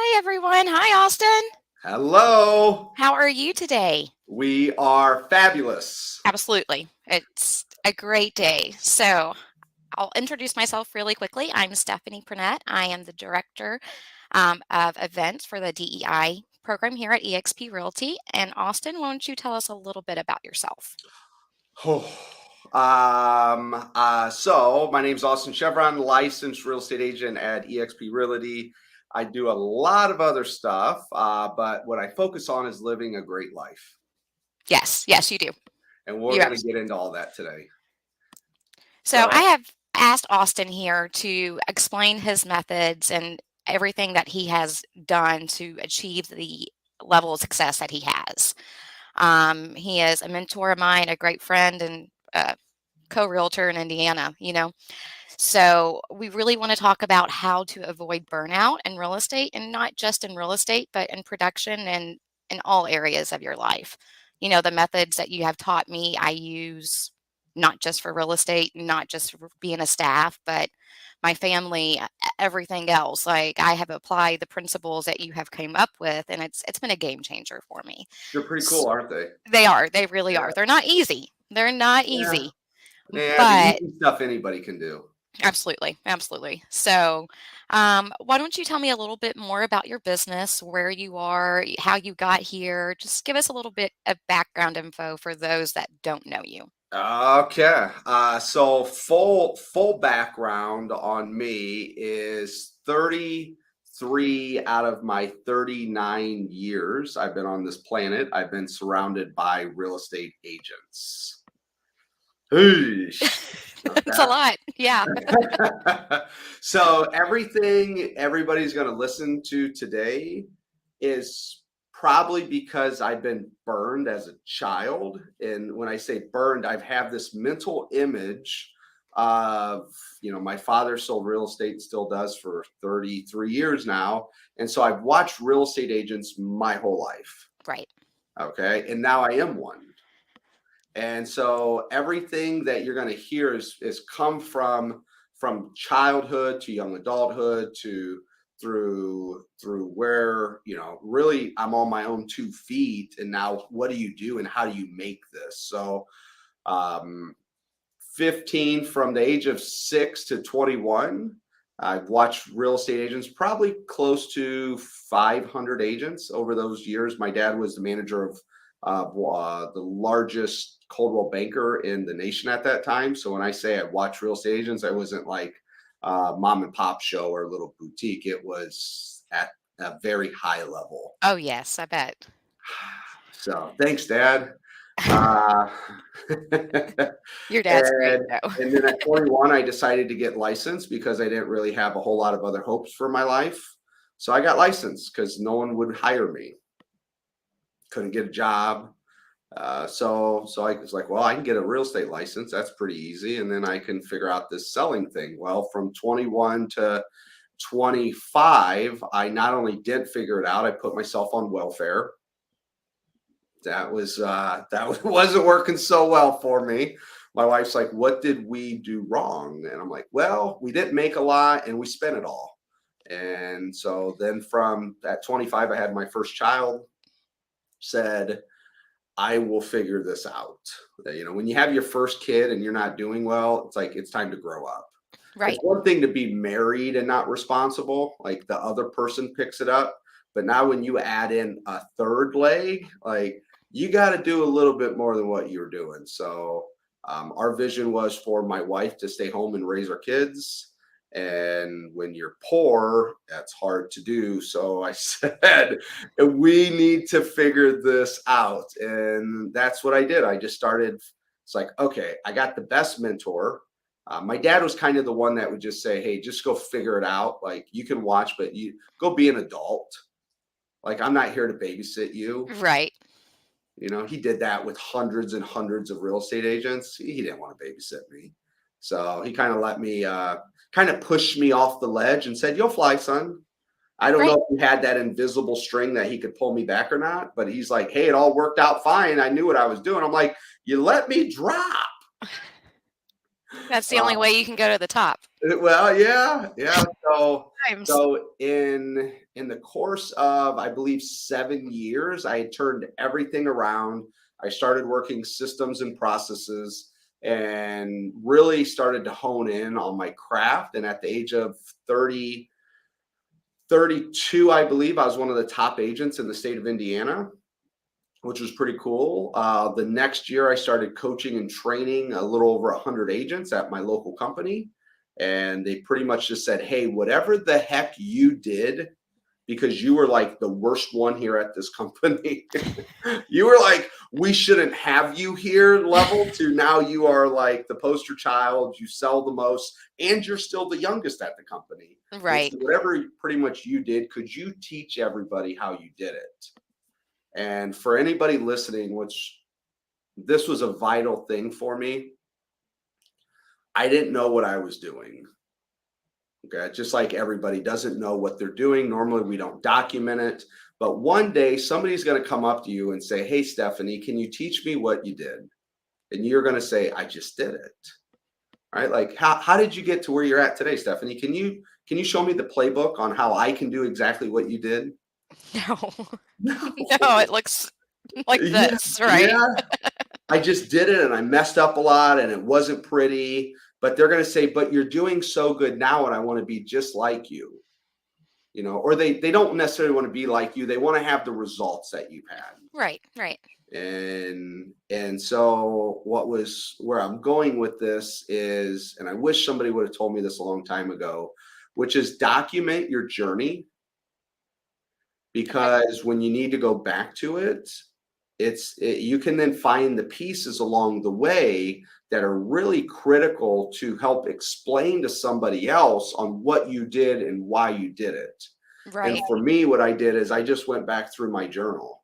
Hi, everyone. Hi, Austin. Hello. How are you today? We are fabulous. Absolutely. It's a great day. So, I'll introduce myself really quickly. I'm Stephanie Purnett. I am the director of events for the DEI program here at eXp Realty. And, Austin, why don't you tell us a little bit about yourself? So my name's Austin Cheviron, licensed real estate agent at eXp Realty. I do a lot of other stuff, but what I focus on is living a great life. Yes, yes, you do. And we're You going to have. get into all that today. So, I So, have asked Austin here to explain his methods and everything that he has done to achieve the level of success that he has. He is a mentor of mine, a great friend, and co-realtor in Indiana. So we really want to talk about how to avoid burnout in real estate, and not just in real estate, but in production and in all areas of your life. The methods that you have taught me, I use not just for real estate, not just for being a staff, but my family, everything else. Like, I have applied the principles that you have came up with, and it's been a game changer for me. they're pretty cool, aren't they? They are. They really Yeah. are. They're not easy. They're not Yeah. easy, Yeah. The but easy stuff anybody can do. absolutely, absolutely. So, why don't you tell me a little bit more about your business, where you are, how you got here? Just give us a little bit of background info for those that don't know you. Okay. So full background on me is 33 out of my 39 years I've been on this planet. I've been surrounded by real estate agents. Eesh. It's a lot. Yeah. Okay. So everything everybody's going to listen to today is probably because I've been burned as a child. And when I say burned, I've had this mental image of, my father sold real estate and still does for 33 years now. And so I've watched real estate agents my whole life. Right. Okay. And now I am one. And so everything that you're going to hear is come from childhood to young adulthood to through where really I'm on my own 2 feet. And now what do you do and how do you make this? So um 15, from the age of 6 to 21, I've watched real estate agents, probably close to 500 agents over those years. My dad was the manager of the largest Coldwell banker in the nation at that time. So when I say I watched real estate agents, I wasn't like mom and pop show or a little boutique. It was at a very high level. Oh, yes, I bet. So thanks, Dad. Uh, Your dad's great, and though. and then at 21, I decided to get licensed because I didn't really have a whole lot of other hopes for my life. So I got licensed because no one would hire me. Couldn't get a job. So I was like, well, I can get a real estate license. That's pretty easy, and then I can figure out this selling thing. Well, from 21 to 25, I not only did figure it out, I put myself on welfare. That wasn't working so well for me. My wife's like, "What did we do wrong?" And I'm like, "Well, we didn't make a lot, and we spent it all." And so then from at 25, I had my first child. Said, "I will figure this out." When you have your first kid and you're not doing well, it's like it's time to grow up. It's Right. one thing to be married and not responsible, like the other person picks it up. But now when you add in a third leg, like you got to do a little bit more than what you're doing. So our vision was for my wife to stay home and raise our kids. And when you're poor, that's hard to do. So I said, we need to figure this out. And that's what I did. I just started. It's like, okay, I got the best mentor. My dad was kind of the one that would just say, "Hey, just go figure it out. Like you can watch, but you go be an adult. Like I'm not here to babysit you." Right. He did that with hundreds and hundreds of real estate agents. He didn't want to babysit me. So he kind of let me, kind of pushed me off the ledge and said, "You'll fly, son." I don't know Right. if he had that invisible string that he could pull me back or not, but he's like, "Hey, it all worked out fine. I knew what I was doing." I'm like, "You let me drop." That's the only Uh, way you can go to the top. well, yeah, yeah. So, Times. so in the course of, I believe, 7 years, I had turned everything around. I started working systems and processes, and really started to hone in on my craft. And at the age of 32, I believe, I was one of the top agents in the state of Indiana, which was pretty cool. The next year, I started coaching and training a little over 100 agents at my local company. And they pretty much just said, hey, whatever the heck you did, because you were like the worst one here at this company, you were like, we shouldn't have you here level, to now you are like the poster child, you sell the most, and you're still the youngest at the company. And Right. so whatever pretty much you did, could you teach everybody how you did it? And for anybody listening, which this was a vital thing for me, I didn't know what I was doing. Okay. Just like everybody doesn't know what they're doing. Normally, we don't document it. But one day, somebody's going to come up to you and say, hey, Stephanie, can you teach me what you did? And you're going to say, I just did it. Right. Like, how did you get to where you're at today, Stephanie? Can you show me the playbook on how I can do exactly what you did? No. No, No. it looks like Yeah. this, right? Yeah. I just did it and I messed up a lot and it wasn't pretty. But they're going to say, but you're doing so good now and I want to be just like you. Or they don't necessarily want to be like you. They want to have the results that you've had. Right, right. And so where I'm going with this is, and I wish somebody would have told me this a long time ago, which is document your journey, Okay. because when you need to go back to it, you can then find the pieces along the way that are really critical to help explain to somebody else on what you did and why you did it. And Right. for me, what I did is I just went back through my journal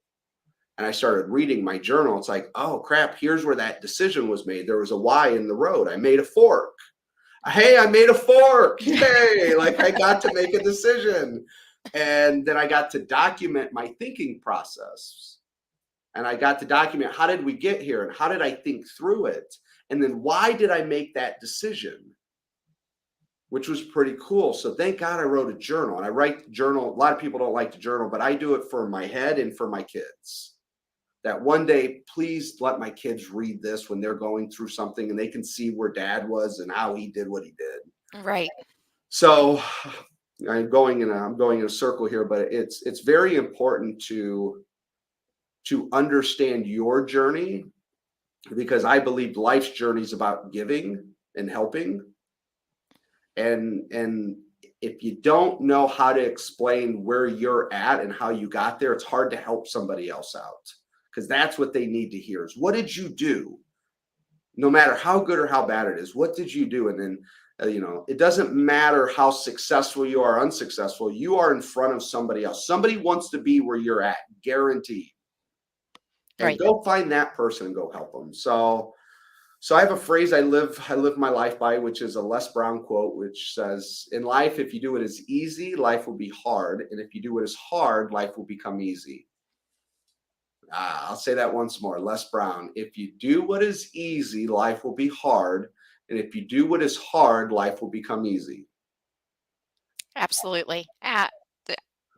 and I started reading my journal. It's like, oh crap, here's where that decision was made. There was a Y in the road. I made a fork. Hey, I made a fork. Yay. Like, I got to make a decision. And then I got to document my thinking process. And I got to document, how did we get here and how did I think through it? And then why did I make that decision? Which was pretty cool. So thank God I wrote a journal. And I write the journal. A lot of people don't like to journal, but I do it for my head and for my kids. That one day, please let my kids read this when they're going through something and they can see where dad was and how he did what he did. Right. So I'm going in a circle here, but it's very important to understand your journey, because I believe life's journey is about giving and helping. And if you don't know how to explain where you're at and how you got there, it's hard to help somebody else out, because that's what they need to hear is, what did you do? No matter how good or how bad it is, what did you do? And then it doesn't matter how successful you are, unsuccessful, you are in front of somebody else. Somebody wants to be where you're at, guaranteed. And Right. go find that person and go help them. So I have a phrase I live my life by, which is a Les Brown quote, which says, in life, if you do what is easy, life will be hard. And if you do what is hard, life will become easy. I'll say that once more. Les Brown, if you do what is easy, life will be hard. And if you do what is hard, life will become easy. Absolutely. Th-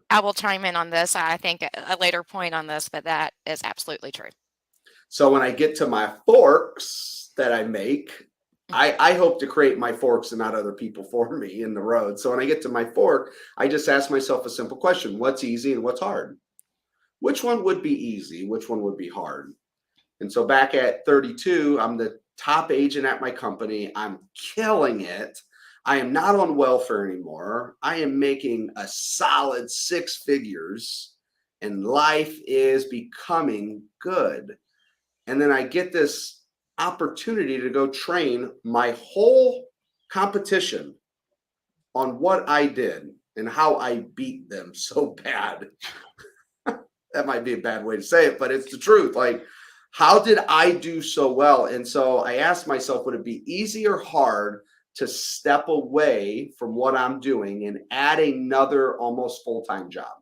I will chime in on this. I think a later point on this, but that is absolutely true. So when I get to my forks that I make, Mhm. I hope to create my forks and not other people for me in the road. So when I get to my fork, I just ask myself a simple question: what's easy and what's hard? Which one would be easy? Which one would be hard? And so back at 32, I'm the top agent at my company. I'm killing it. I am not on welfare anymore. I am making a solid six figures and life is becoming good. And then I get this opportunity to go train my whole competition on what I did and how I beat them so bad. That might be a bad way to say it, but it's the truth. Like, how did I do so well? And so I asked myself, would it be easy or hard to step away from what I'm doing and add another almost full-time job?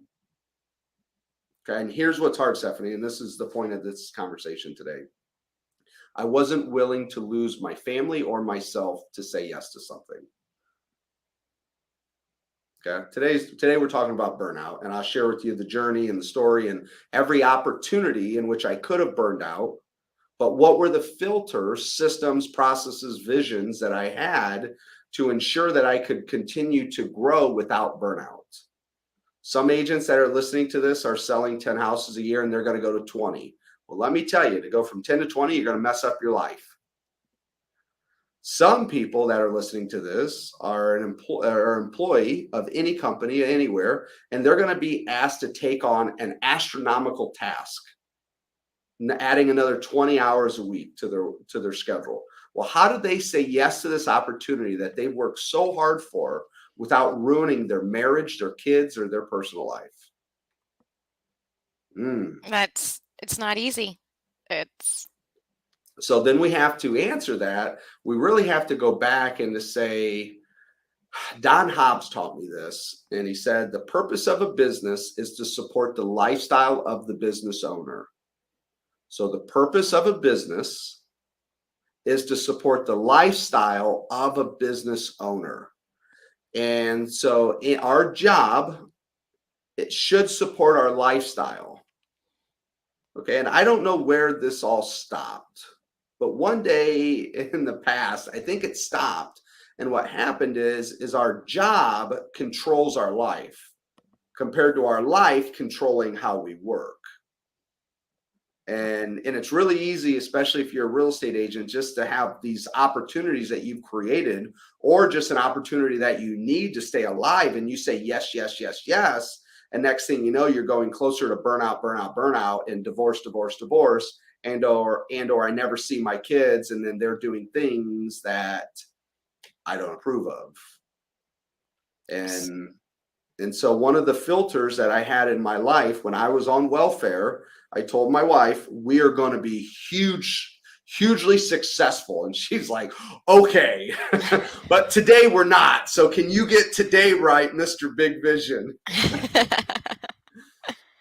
Okay. And here's what's hard, Stephanie, and this is the point of this conversation today. I wasn't willing to lose my family or myself to say yes to something. Okay. Today we're talking about burnout, and I'll share with you the journey and the story and every opportunity in which I could have burned out. But what were the filters, systems, processes, visions that I had to ensure that I could continue to grow without burnout? Some agents that are listening to this are selling 10 houses a year and they're going to go to 20. Well, let me tell you, to go from 10 to 20, you're going to mess up your life. Some people that are listening to this are an employee of any company anywhere, and they're going to be asked to take on an astronomical task, adding another 20 hours a week to their schedule. Well, how do they say yes to this opportunity that they've worked so hard for without ruining their marriage, their kids, or their personal life? It's not easy. It's So then we have to answer that. We really have to go back and to say, Don Hobbs taught me this, and he said the purpose of a business is to support the lifestyle of the business owner. So the purpose of a business is to support the lifestyle of a business owner. And so in our job, it should support our lifestyle. Okay. And I don't know where this all stopped, but one day in the past, I think it stopped. And what happened is our job controls our life compared to our life controlling how we work. And it's really easy, especially if you're a real estate agent, just to have these opportunities that you've created, or just an opportunity that you need to stay alive, and you say yes, yes, yes, yes, and next thing you know, you're going closer to burnout, burnout, burnout, and divorce, divorce, divorce, and or I never see my kids, and then they're doing things that I don't approve of. And so one of the filters that I had in my life when I was on welfare, I told my wife, we are going to be hugely successful. And she's like, okay, but today we're not. So can you get today right, Mr. Big Vision?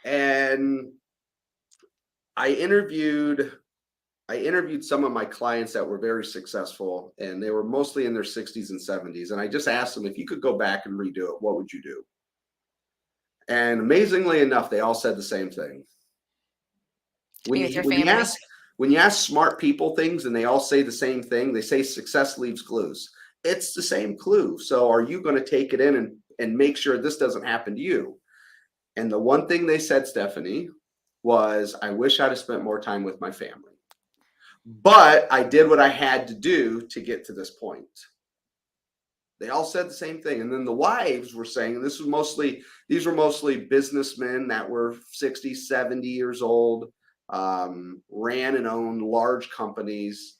And I interviewed some of my clients that were very successful, and they were mostly in their 60s and 70s. And I just asked them, if you could go back and redo it, what would you do? And amazingly enough, they all said the same thing. To be with your When you family. ask smart people things and they all say the same thing, they say success leaves clues. It's the same clue. So are you going to take it in and make sure this doesn't happen to you? And the one thing they said, Stephanie, was, I wish I'd have spent more time with my family. But I did what I had to do to get to this point. They all said the same thing. And then the wives were saying, and these were mostly businessmen that were 60, 70 years old, ran and owned large companies.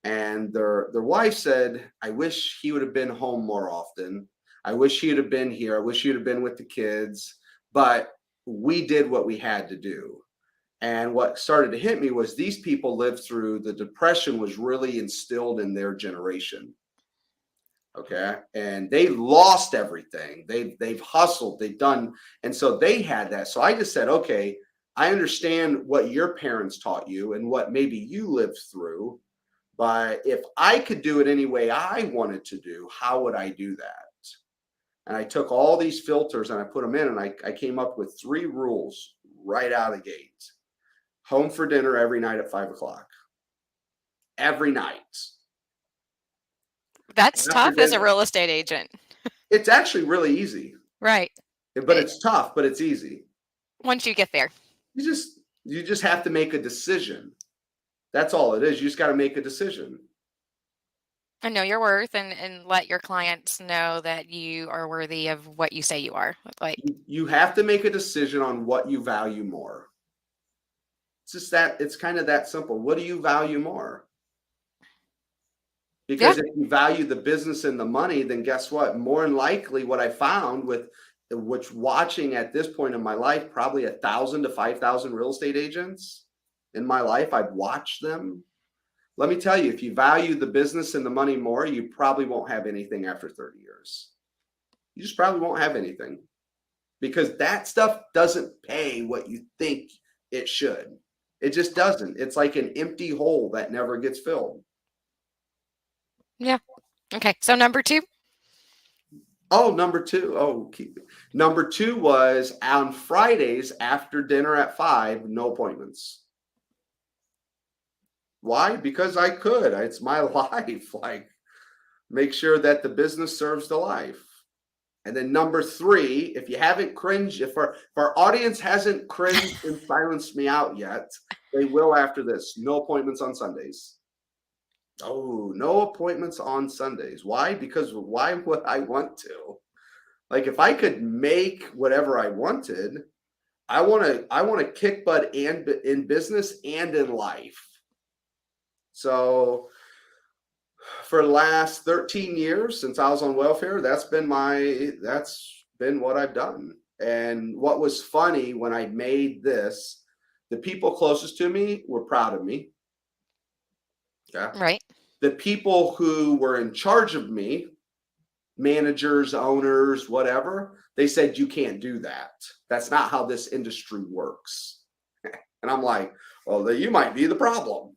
And their wife said, I wish he would have been home more often. I wish he would have been here. I wish he would have been with the kids. But we did what we had to do. And what started to hit me was these people lived through the Depression, was really instilled in their generation. Okay. And they lost everything. They've hustled, they've done. And so they had that. So I just said, okay, I understand what your parents taught you and what maybe you lived through. But if I could do it any way I wanted to do, how would I do that? And I took all these filters and I put them in, and I came up with 3 rules right out of the gate. Home for dinner every night at 5 o'clock. Every night. That's After tough as a dinner. real estate agent. It's actually really easy. Right. But it's tough, but it's easy. Once you get there. You just have to make a decision. That's all it is. You just got to make a decision. And know your worth, and let your clients know that you are worthy of what you say you are. Like, you have to make a decision on what you value more. It's just that, it's kind of that simple. What do you value more? Because if you value the business and the money, then guess what? More than likely, what I found with which watching at this point in my life, probably 1,000 to 5,000 real estate agents in my life, I've watched them. Let me tell you, if you value the business and the money more, you probably won't have anything after 30 years. You just probably won't have anything, because that stuff doesn't pay what you think it should. It just doesn't. It's like an empty hole that never gets filled. Yeah. Okay. So number two. Oh, number two. Oh, number two was on Fridays after dinner at 5, no appointments. Why? Because I could. It's my life. Like, make sure that the business serves the life. And then number three, if you haven't cringed, if our audience hasn't cringed and silenced me out yet, they will after this. No appointments on Sundays. Oh, no appointments on Sundays. Why? Because why would I want to? Like, if I could make whatever I wanted, I want to kick butt and in business and in life. So for the last 13 years since I was on welfare, that's been what I've done. And what was funny when I made this, the people closest to me were proud of me. Okay. Right. The people who were in charge of me, managers, owners, whatever, they said, you can't do that. That's not how this industry works. And I'm like, well, you might be the problem.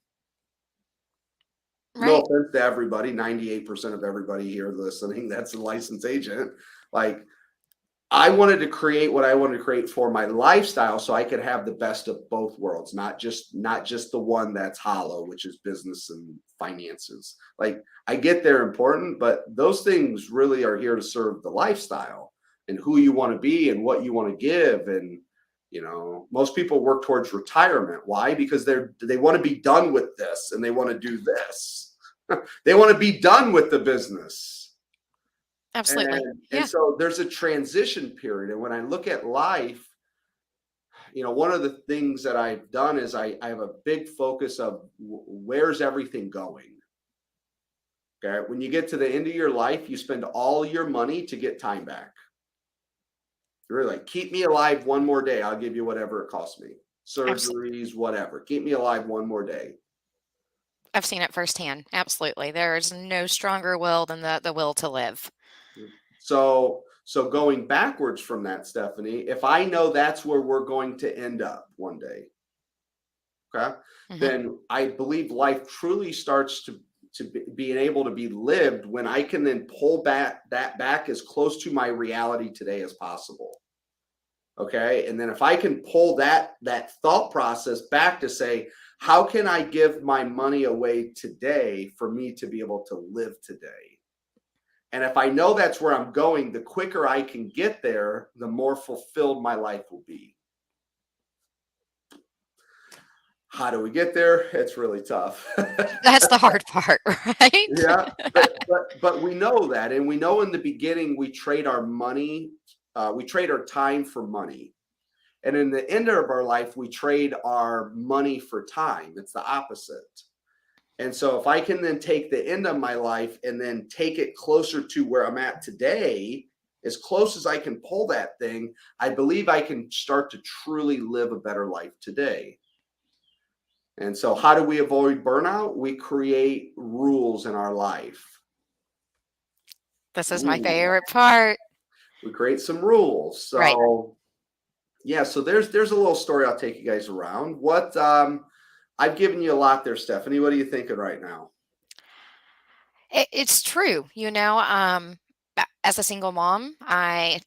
No Right. offense to everybody, 98% of everybody here listening, that's a licensed agent. Like, I wanted to create what I wanted to create for my lifestyle so I could have the best of both worlds, not just the one that's hollow, which is business and finances. Like, I get they're important, but those things really are here to serve the lifestyle and who you want to be and what you want to give. And most people work towards retirement. Why? Because they want to be done with this and they want to do this. They want to be done with the business. Absolutely. And Yeah. so there's a transition period. And when I look at life, one of the things that I've done is I have a big focus of where's everything going. Okay. When you get to the end of your life, you spend all your money to get time back. You're like, keep me alive one more day. I'll give you whatever it costs me. Surgeries, whatever. Keep me alive one more day. I've seen it firsthand. Absolutely. There's no stronger will than the will to live. So going backwards from that, Stephanie, if I know that's where we're going to end up one day, okay, then I believe life truly starts to being able to be lived when I can then pull back as close to my reality today as possible. Okay. And then if I can pull that thought process back to say, how can I give my money away today for me to be able to live today? And if I know that's where I'm going, the quicker I can get there, the more fulfilled my life will be. How do we get there? It's really tough. That's the hard part, right? Yeah, but we know that, and we know in the beginning we trade our money, we trade our time for money, and in the end of our life we trade our money for time. It's the opposite. And so if I can then take the end of my life and then take it closer to where I'm at today, as close as I can pull that thing, I believe I can start to truly live a better life today. And so how do we avoid burnout? We create rules in our life. This is my favorite part. We create some rules. So Right. yeah, so there's a little story I'll take you guys around. What I've given you a lot there, Stephanie. What are you thinking right now? It's true. As a single mom, I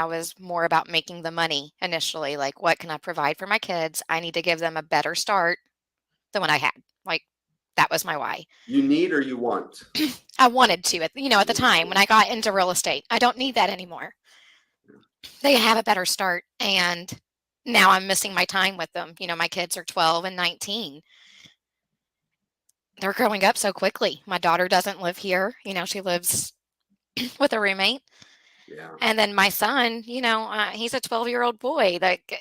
was more about making the money initially. Like, what can I provide for my kids? I need to give them a better start than what I had. Like, that was my why. You need or you want? I wanted to at the time when I got into real estate. I don't need that anymore. They have a better start, and now I'm missing my time with them. My kids are 12 and 19. They're growing up so quickly. My daughter doesn't live here. She lives with a roommate. Yeah. And then my son, he's a 12-year-old boy. Like,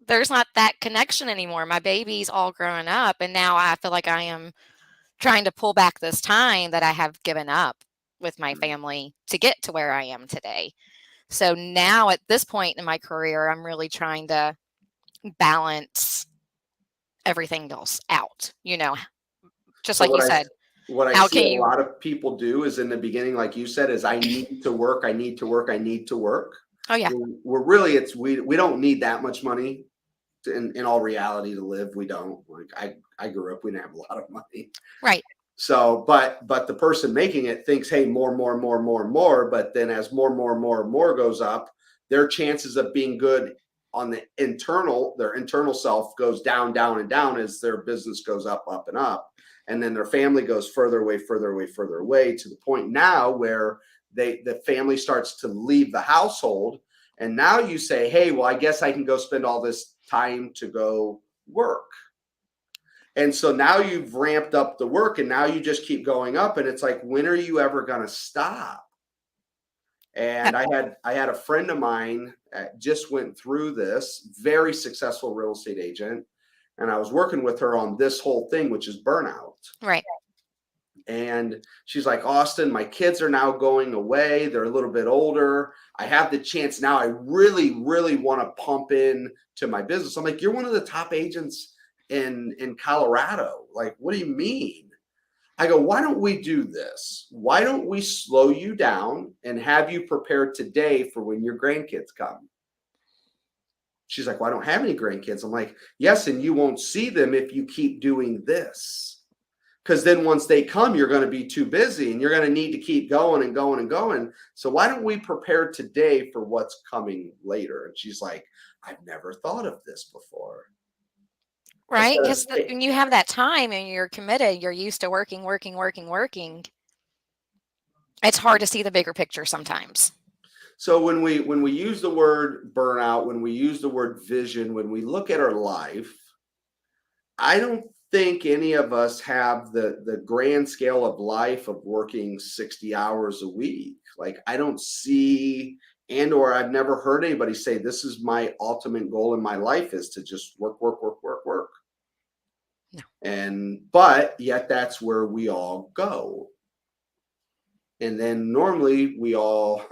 there's not that connection anymore. My baby's all grown up, and now I feel like I am trying to pull back this time that I have given up with my family to get to where I am today. So now at this point in my career, I'm really trying to balance everything else out, just So like you said. what I How see can a you? lot of people do is in the beginning, like you said, is I need to work, I need to work, I need to work. Oh, yeah. We're really we don't need that much money in all reality, to live, we don't. Like I grew up, we didn't have a lot of money. Right. So, but the person making it thinks, hey, more, more, more, more, more. But then as more, more, more, more goes up, their chances of being good on their internal self goes down, down, and down as their business goes up, up, and up. And then their family goes further away, further away, further away, to the point now where the family starts to leave the household. And now you say, hey, well, I guess I can go spend all this time to go work. And so now you've ramped up the work and now you just keep going up. And it's like, when are you ever going to stop? Uh, And I had a friend of mine that just went through this, very successful real estate agent. And I was working with her on this whole thing, which is burnout. Right. And she's like, Austin, my kids are now going away. They're a little bit older. I have the chance now. I really, really want to pump in to my business. I'm like, you're one of the top agents in Colorado. Like, what do you mean? I go, why don't we do this? Why don't we slow you down and have you prepared today for when your grandkids come? She's like, well, I don't have any grandkids. I'm like, yes, and you won't see them if you keep doing this. Because then once they come, you're going to be too busy and you're going to need to keep going and going and going. So why don't we prepare today for what's coming later? And she's like, I've never thought of this before. I Right. said, Because when you have that time and you're committed, you're used to working, working, working, working. It's hard to see the bigger picture sometimes. so when we use the word burnout, when we use the word vision, when we look at our life, I don't think any of us have the grand scale of life of working 60 hours a week. Like I don't see, and or I've never heard anybody say this is my ultimate goal in my life is to just work, work, work, work, work. No. And but yet that's where we all go. And then normally we all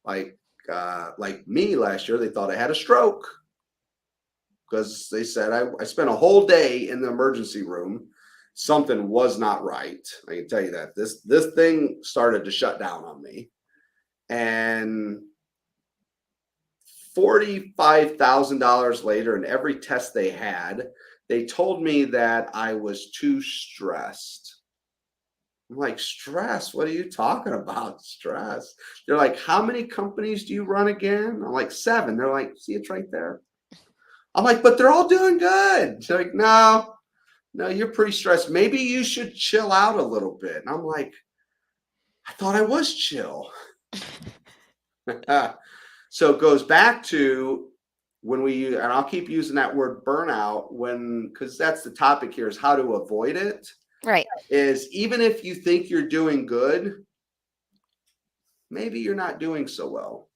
like me last year, they thought I had a stroke because they said I spent a whole day in the emergency room. Something was not right. I can tell you that this thing started to shut down on me, and $45,000 later, and every test they had, they told me that I was too stressed. I'm like, stress? What are you talking about? Stress? They're like, how many companies do you run again? I'm like, 7. They're like, see, it's right there. I'm like, but they're all doing good. They're like, no, no, you're pretty stressed. Maybe you should chill out a little bit. And I'm like, I thought I was chill. So it goes back to when and I'll keep using that word burnout because that's the topic here is how to avoid it. Right. Is even if you think you're doing good, maybe you're not doing so well.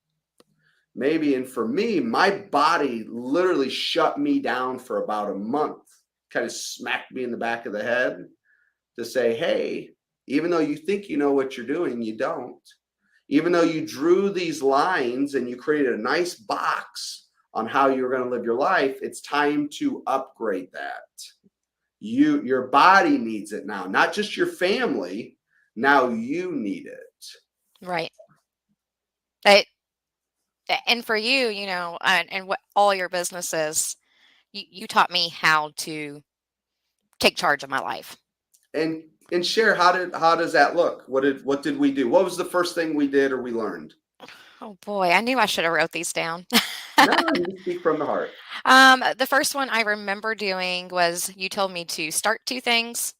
Maybe, and for me, my body literally shut me down for about a month, kind of smacked me in the back of the head to say, hey, even though you think you know what you're doing, you don't. Even though you drew these lines and you created a nice box on how you're going to live your life, it's time to upgrade that. Your body needs it now, not just your family. Now you need it. Right. That, and for you, and what all your businesses, you taught me how to take charge of my life. And share, how does that look? What did we do? What was the first thing we did or we learned? Oh boy, I knew I should have wrote these down. No, you speak from the heart. The first one I remember doing was you told me to start 2 things,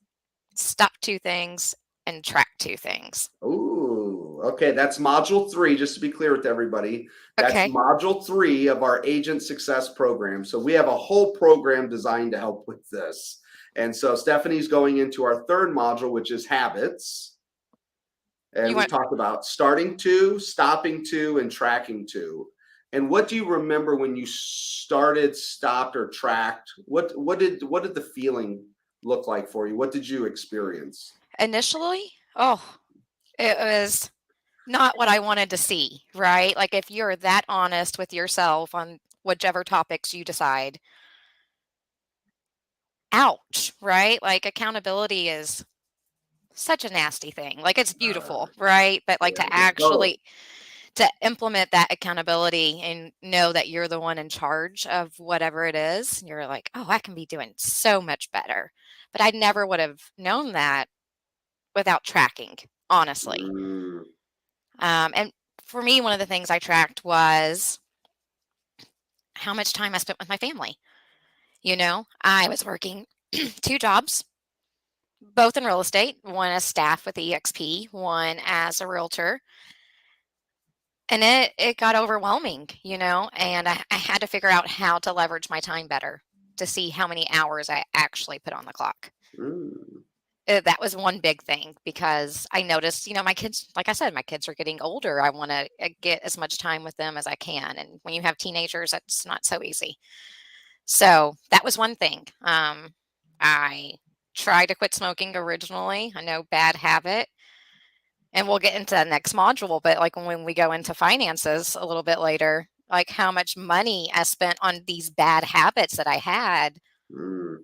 stop 2 things, and track 2 things. Ooh, okay. That's module 3, just to be clear with everybody. That's Okay. module 3 of our agent success program. So we have a whole program designed to help with this. And so Stephanie's going into our third module, which is habits. And You we want talked about starting 2, stopping 2, and tracking 2. And what do you remember when you started, stopped, or tracked? What did the feeling look like for you? What did you experience? initially? Oh, it was not what I wanted to see, right? Like if you're that honest with yourself on whichever topics you decide, ouch, right? Like accountability is such a nasty thing. Like it's Uh, beautiful, right? But like yeah, to it's total. actually to implement that accountability and know that you're the one in charge of whatever it is. You're like, oh, I can be doing so much better. But I never would have known that without tracking, honestly. Mm, And for me, one of the things I tracked was how much time I spent with my family. I was working two jobs, both in real estate, one as staff with EXP, one as a realtor. And it got overwhelming, and I had to figure out how to leverage my time better to see how many hours I actually put on the clock. mm, That was one big thing because I noticed, my kids, like I said, my kids are getting older. I want to get as much time with them as I can. And when you have teenagers, that's not so easy. So that was one thing. I tried to quit smoking originally. I know, bad habit. And we'll get into that next module, but like when we go into finances a little bit later, like how much money I spent on these bad habits that I had, mm.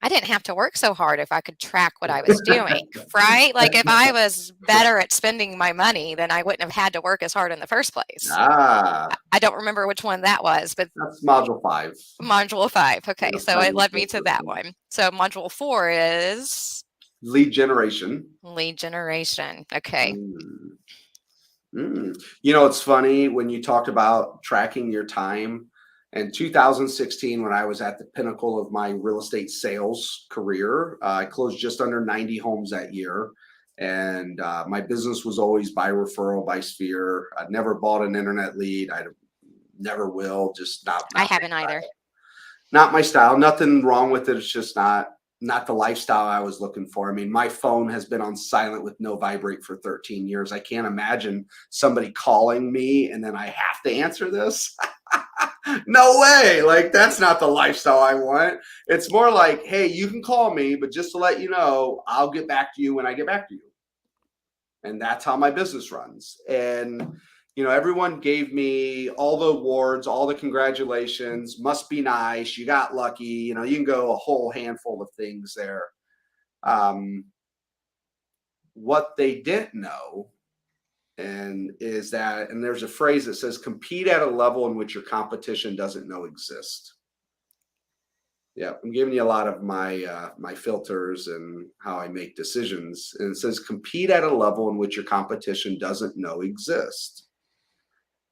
I didn't have to work so hard if I could track what I was doing, right? Like if I was better at spending my money, then I wouldn't have had to work as hard in the first place. Ah, I don't remember which one that was, but that's module 5. module 5. Okay, Yeah, so it led me financial to that system. one. So module 4 is Lead generation. lead generation. Okay. Mm, it's funny when you talked about tracking your time. In 2016, when I was at the pinnacle of my real estate sales career, I closed just under 90 homes that year. And my business was always by referral, by sphere. I never bought an internet lead. I never will. Just I not haven't either. not my style. Nothing wrong with it. It's just not the lifestyle I was looking for. I mean, my phone has been on silent with no vibrate for 13 years. I can't imagine somebody calling me and then I have to answer this. No way. Like, that's not the lifestyle I want. It's more like, hey, you can call me, but just to let you know, I'll get back to you when I get back to you. And that's how my business runs. And everyone gave me all the awards, all the congratulations, must be nice, you got lucky, you can go a whole handful of things there. um, what they didn't know and is that, and there's a phrase that says, compete at a level in which your competition doesn't know exist. Yeah, I'm giving you a lot of my filters and how I make decisions. And it says compete at a level in which your competition doesn't know exist.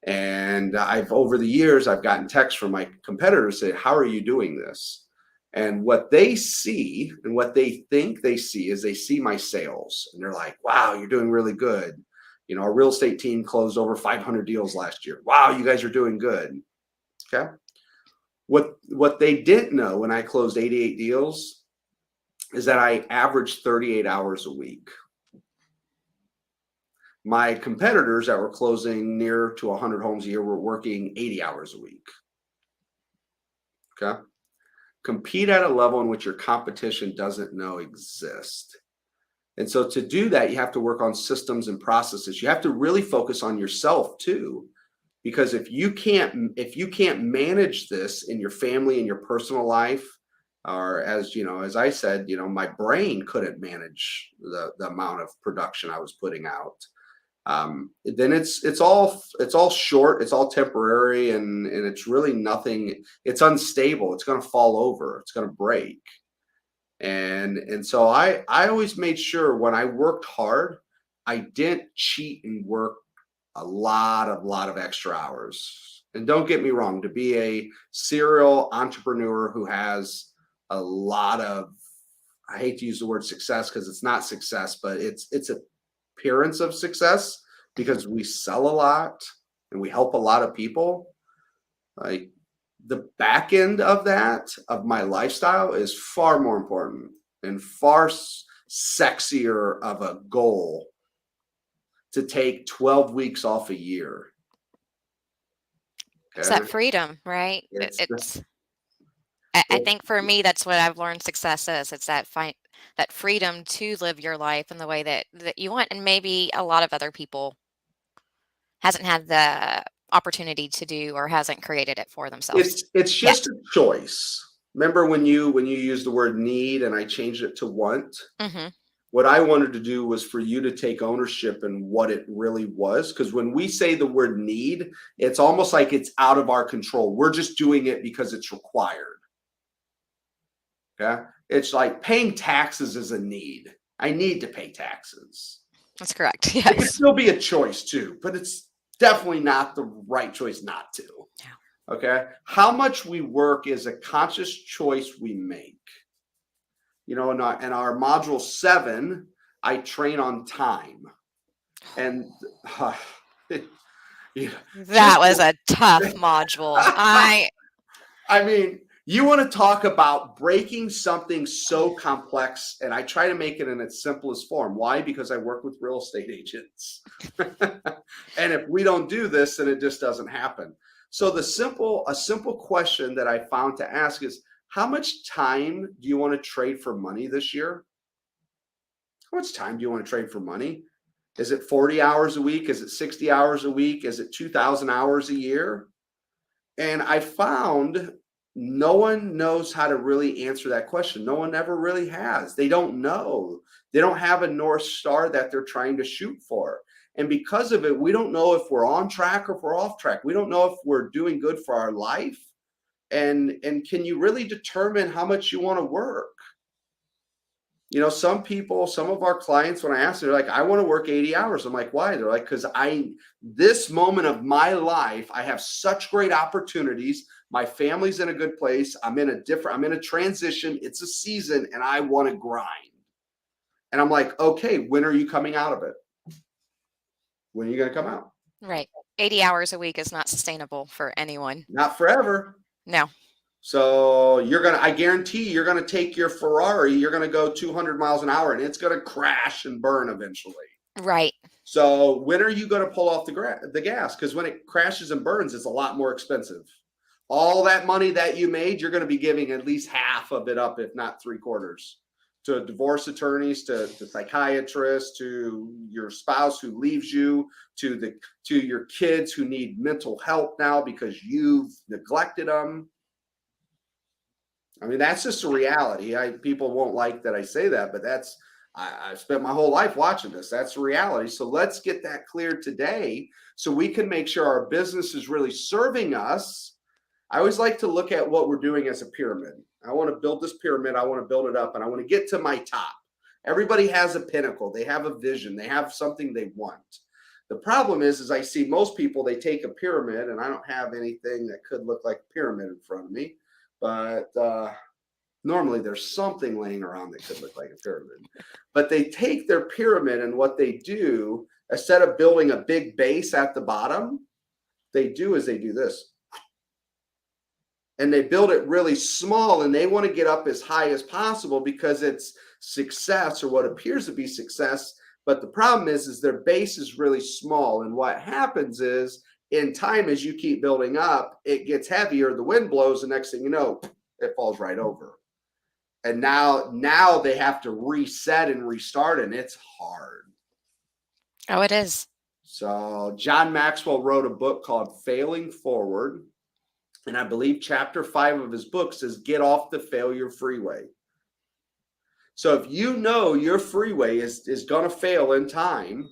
And over the years, I've gotten texts from my competitors say, how are you doing this? And what they see and what they think they see is they see my sales and they're like, wow, you're doing really good. Our real estate team closed over 500 deals last year. Wow, you guys are doing good. Okay. What they didn't know when I closed 88 deals is that I averaged 38 hours a week. My competitors that were closing near to 100 homes a year were working 80 hours a week. Okay. Compete at a level in which your competition doesn't know exist. And so to do that, you have to work on systems and processes. You have to really focus on yourself too. Because if you can't manage this in your family and your personal life, or as I said, my brain couldn't manage the amount of production I was putting out. Then it's all short, it's all temporary, and it's really nothing. It's unstable. It's going to fall over. It's going to break. And so I always made sure when I worked hard, I didn't cheat and work a lot of extra hours. And don't get me wrong, to be a serial entrepreneur who has a lot of, I hate to use the word success because it's not success, but it's appearance of success because we sell a lot and we help a lot of people. Like, the back end of that, of my lifestyle, is far more important and far sexier of a goal to take 12 weeks off a year. It's that Okay. freedom, right? It's I it, think for me, that's what I've learned success is. It's that freedom to live your life in the way that you want, and maybe a lot of other people hasn't had the opportunity to do or hasn't created it for themselves it's just yet. a choice. Remember when you used the word need and I changed it to want? Mhm. What I wanted to do was for you to take ownership in what it really was. Because when we say the word need, it's almost like it's out of our control. We're just doing it because it's required. Okay. It's like paying taxes is a need. I need to pay taxes. That's correct. It could Yes. still be a choice too, but it's definitely not the right choice not to. Okay. How much we work is a conscious choice we make. In our module 7, I train on time. And That was a tough module. I mean, you want to talk about breaking something so complex, and I try to make it in its simplest form. Why? Because I work with real estate agents. And if we don't do this, then it just doesn't happen. So a simple question that I found to ask is, how much time do you want to trade for money this year? How much time do you want to trade for money? Is it 40 hours a week? Is it 60 hours a week? Is it 2,000 hours a year? And I found no one knows how to really answer that question. No one ever really has. They don't know. They don't have a North Star that they're trying to shoot for. And because of it, we don't know if we're on track or if we're off track. We don't know if we're doing good for our life. And can you really determine how much you want to work? Some people, some of our clients, when I ask them, they're like, I want to work 80 hours. I'm like, why? They're like, because this moment of my life, I have such great opportunities. My family's in a good place. I'm in a transition. It's a season and I want to grind. And I'm like, okay, when are you coming out of it? When are you going to come out? Right. 80 hours a week is not sustainable for anyone. Not forever. No. So I guarantee you're going to take your Ferrari, you're going to go 200 miles an hour and it's going to crash and burn eventually. Right. So when are you going to pull off the gas? Because when it crashes and burns, it's a lot more expensive. All that money that you made, you're going to be giving at least half of it up, if not 3/4, to divorce attorneys, to psychiatrists, to your spouse who leaves you, to your kids who need mental help now because you've neglected them. I mean, that's just a reality. People won't like that I say that, but I've spent my whole life watching this. That's a reality. So let's get that clear today so we can make sure our business is really serving us. I always like to look at what we're doing as a pyramid. I want to build this pyramid. I want to build it up and I want to get to my top. Everybody has a pinnacle. They have a vision. They have something they want. The problem is I see most people, they take a pyramid, and I don't have anything that could look like a pyramid in front of me. But normally there's something laying around that could look like a pyramid. But they take their pyramid and what they do, instead of building a big base at the bottom, they do this. And they build it really small and they want to get up as high as possible because it's success or what appears to be success. But the problem is their base is really small. And what happens is, in time, as you keep building up, it gets heavier, the wind blows, the next thing you know, it falls right over. And now they have to reset and restart, and it's hard. Oh, it is. So John Maxwell wrote a book called Failing Forward. And I believe chapter 5 of his book says, get off the failure freeway. So if you know your freeway is going to fail in time,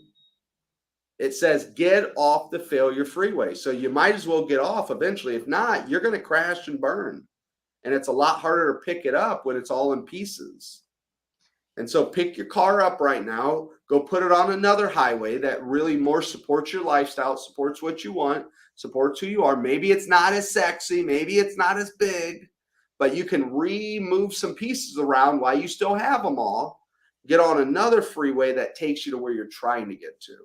it says get off the failure freeway. So you might as well get off eventually. If not, you're going to crash and burn. And it's a lot harder to pick it up when it's all in pieces. And so pick your car up right now, go put it on another highway that really more supports your lifestyle, supports what you want, supports who you are. Maybe it's not as sexy, maybe it's not as big, but you can remove some pieces around while you still have them all. Get on another freeway that takes you to where you're trying to get to.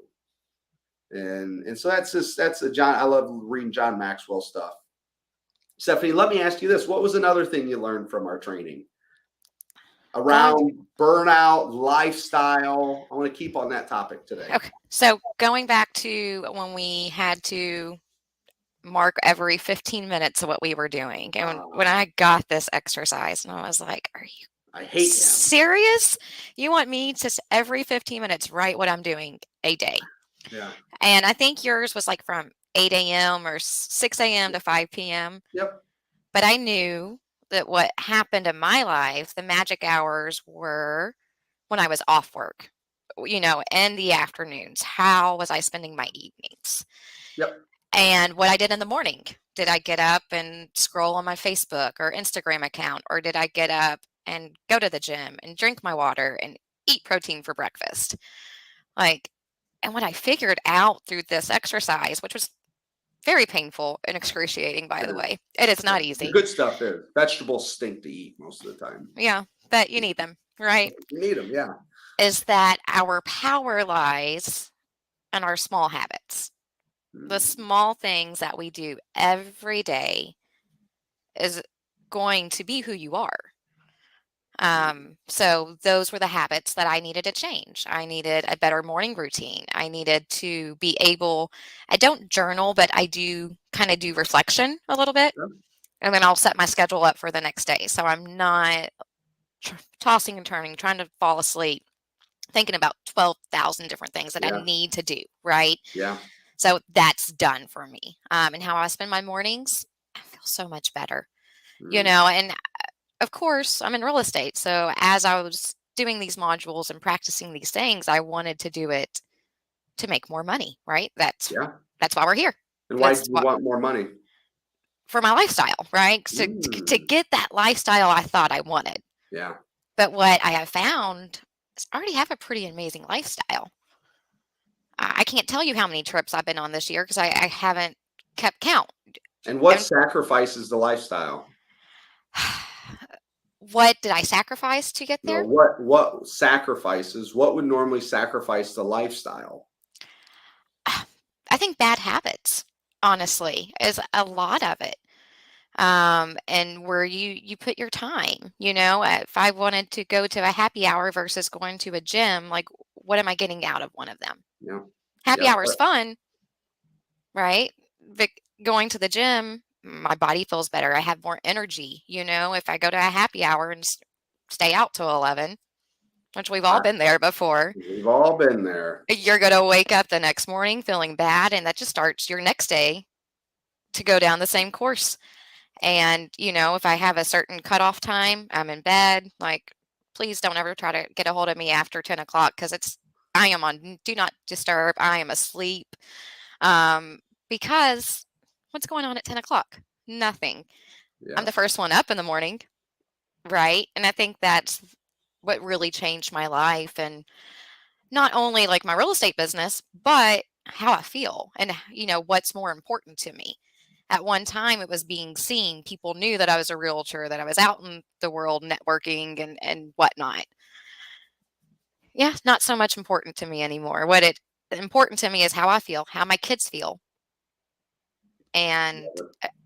And so that's a John. I love reading John Maxwell stuff. Stephanie, let me ask you this. What was another thing you learned from our training around burnout, lifestyle? I want to keep on that topic today. Okay. So going back to when we had to mark every 15 minutes of what we were doing. And when I got this exercise, and I was like, are you I hate serious? You want me to every 15 minutes write what I'm doing a day? Yeah. And I think yours was like from 8 a.m. or 6 a.m. to 5 p.m. Yep. But I knew that what happened in my life, the magic hours were when I was off work, in the afternoons. How was I spending my evenings? Yep. And what I did in the morning. Did I get up and scroll on my Facebook or Instagram account, or did I get up and go to the gym and drink my water and eat protein for breakfast? Like, and what I figured out through this exercise, which was very painful and excruciating, by It the is. way, it is Yeah. not The easy. good stuff is vegetables stink to eat most of the time. Yeah, but you need them, right? You need them, yeah. Is that our power lies in our small habits. The Mm, small things that we do every day is going to be who you are. mm, So those were the habits that I needed to change. I needed a better morning routine. I needed to be able, I don't journal, but I do kind of do reflection a little bit. yeah. And then I'll set my schedule up for the next day. So I'm not tossing and turning, trying to fall asleep, thinking about 12,000 different things that I Yeah. need to do, right? Yeah. So that's done for me. And how I spend my mornings, I feel so much better, Mm, and of course, I'm in real estate. So as I was doing these modules and practicing these things, I wanted to do it to make more money, right? yeah. That's why we're here. And why do That's you what want more money? for my lifestyle, right? To Mm, get that lifestyle I thought I wanted. yeah. But what I have found is I already have a pretty amazing lifestyle. I can't tell you how many trips I've been on this year because I haven't kept count. And what And sacrifices the lifestyle? what did I sacrifice to get No, there? what sacrifices? What would normally sacrifice the lifestyle? I think bad habits, honestly, is a lot of it. And where you put your time, if I wanted to go to a happy hour versus going to a gym, like what am I getting out of one of them? Yeah. Happy Yeah. hour is fun, right? But going to the gym, my body feels better. I have more energy, if I go to a happy hour and stay out till 11, which we've all I, been there before. we've all been there. You're going to wake up the next morning feeling bad, and that just starts your next day to go down the same course. And, if I have a certain cutoff time, I'm in bed. Like, please don't ever try to get a hold of me after 10 o'clock because I am on do not disturb. I am asleep. Um, because what's going on at 10 o'clock? Nothing. I'm Yeah. the first one up in the morning, right? And I think that's what really changed my life. And not only like my real estate business, but how I feel and, what's more important to me. At one time, it was being seen. People knew that I was a realtor, that I was out in the world networking and whatnot. Yeah, not so much important to me anymore. What it important to me is how I feel, how my kids feel, and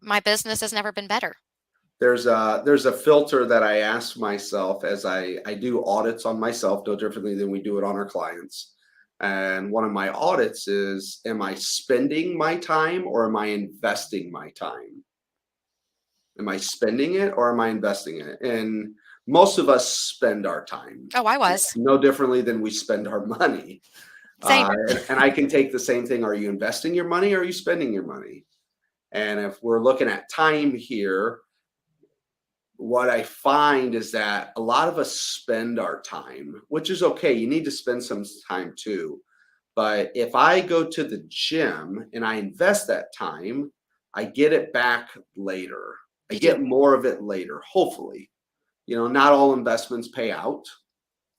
my business has never been better. There's a filter that I ask myself as I do audits on myself, no differently than we do it on our clients. And one of my audits is, am I spending my time or am I investing my time? Am I spending it or am I investing it? And most of us spend our time Oh, I was. no differently than we spend our money. Same. And I can take the same thing. Are you investing your money or are you spending your money? And if we're looking at time here, what I find is that a lot of us spend our time, which is okay. You need to spend some time too. But if I go to the gym and I invest that time, I get it back later. I You do. get more of it later, hopefully. Not all investments pay out.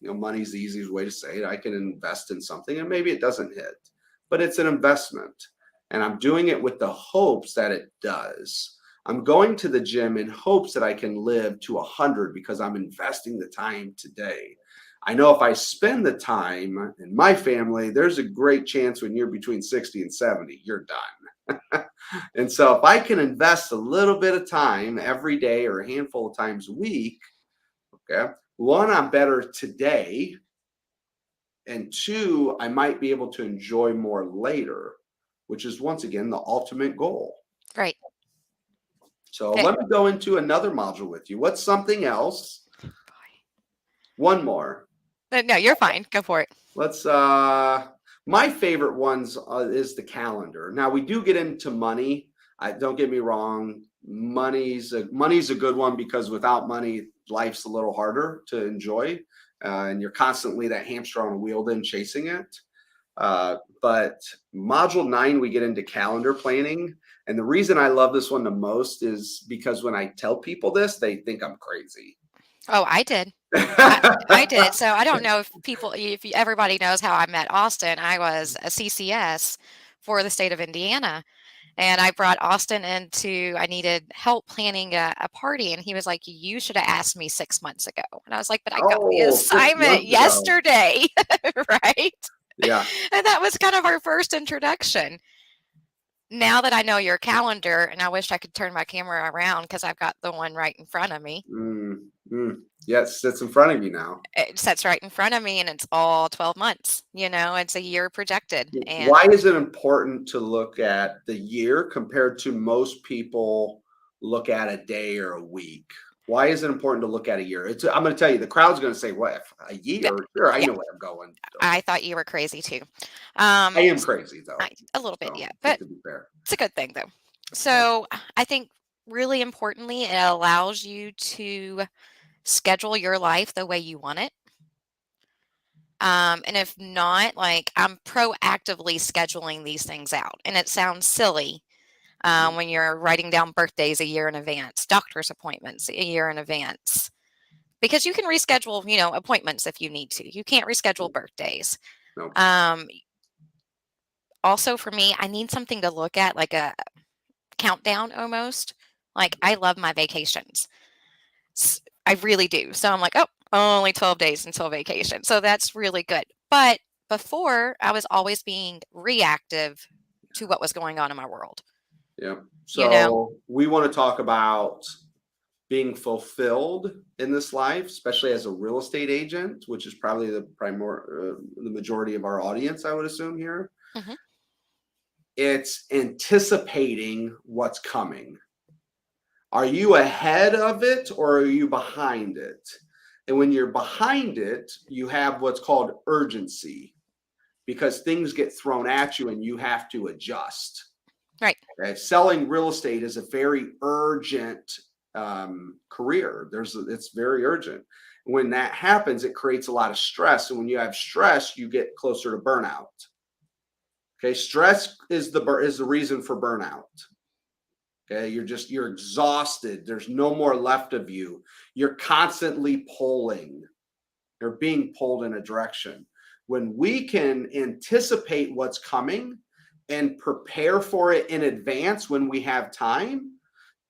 Money's the easiest way to say it. I can invest in something and maybe it doesn't hit, but it's an investment. And I'm doing it with the hopes that it does. I'm going to the gym in hopes that I can live to 100 because I'm investing the time today. I know if I spend the time in my family, there's a great chance when you're between 60 and 70, you're done. And so if I can invest a little bit of time every day or a handful of times a week, okay, one, I'm better today. And two, I might be able to enjoy more later, which is once again the ultimate goal. Right. So Eh, let me go into another module with you. What's something else? boy. One more. No, you're fine. Go for it. Let's my favorite ones is the calendar. Now we do get into money. Don't get me wrong, money's a good one because without money, life's a little harder to enjoy. and you're constantly that hamster on a wheel then chasing it. But module 9, we get into calendar planning. And the reason I love this one the most is because when I tell people this, they think I'm crazy. Oh, I did. I did. So I don't know if everybody knows how I met Austin. I was a CCS for the state of Indiana. And I brought Austin into, I needed help planning a party. And he was like, you should have asked me 6 months ago. And I was like, but I got the Oh, six assignment months ago. yesterday. Right. Yeah. And that was kind of our first introduction. Now that I know your calendar, and I wish I could turn my camera around because I've got the one right in front of me. Yeah, it sits in front of you now. It sits right in front of me, and it's all 12 months. It's a year projected. And Why is it important to look at the year compared to most people look at a day or a week? Why is it important to look at a year? I'm going to tell you, the crowd's going to say, "What, a yeah, year? Sure, I yeah, know where I'm going." I thought you were crazy too. I am crazy though, A little bit, so yeah, just but to be fair. it's a good thing though. Okay. So I think really importantly, it allows you to schedule your life the way you want it. And if not, like I'm proactively scheduling these things out. And it sounds silly when you're writing down birthdays a year in advance, doctor's appointments a year in advance, because you can reschedule, appointments if you need to. You can't reschedule birthdays. No. Also, for me, I need something to look at, like a countdown almost. Like I love my vacations. I really do. So I'm like, oh, only 12 days until vacation. So that's really good. But before, I was always being reactive to what was going on in my world. Yeah. You know, So we want to talk about being fulfilled in this life, especially as a real estate agent, which is probably the majority of our audience, I would assume here. Mhm. It's anticipating what's coming. Are you ahead of it or are you behind it? And when you're behind it, you have what's called urgency because things get thrown at you and you have to adjust. Right. Okay? Selling real estate is a very urgent career. It's very urgent. When that happens, it creates a lot of stress. And when you have stress, you get closer to burnout. Okay, stress is the reason for burnout. Okay, you're exhausted. There's no more left of you. You're constantly pulling. You're being pulled in a direction. When we can anticipate what's coming and prepare for it in advance when we have time,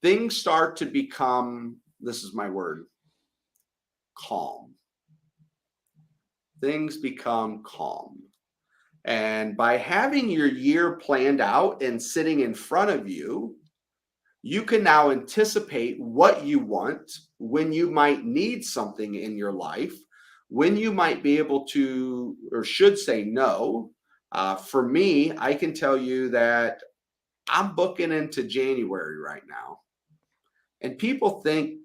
things start to become, this is my word, calm. Things become calm. And by having your year planned out and sitting in front of you, you can now anticipate what you want, when you might need something in your life, when you might be able to or should say no. For me, I can tell you that I'm booking into January right now. And people think,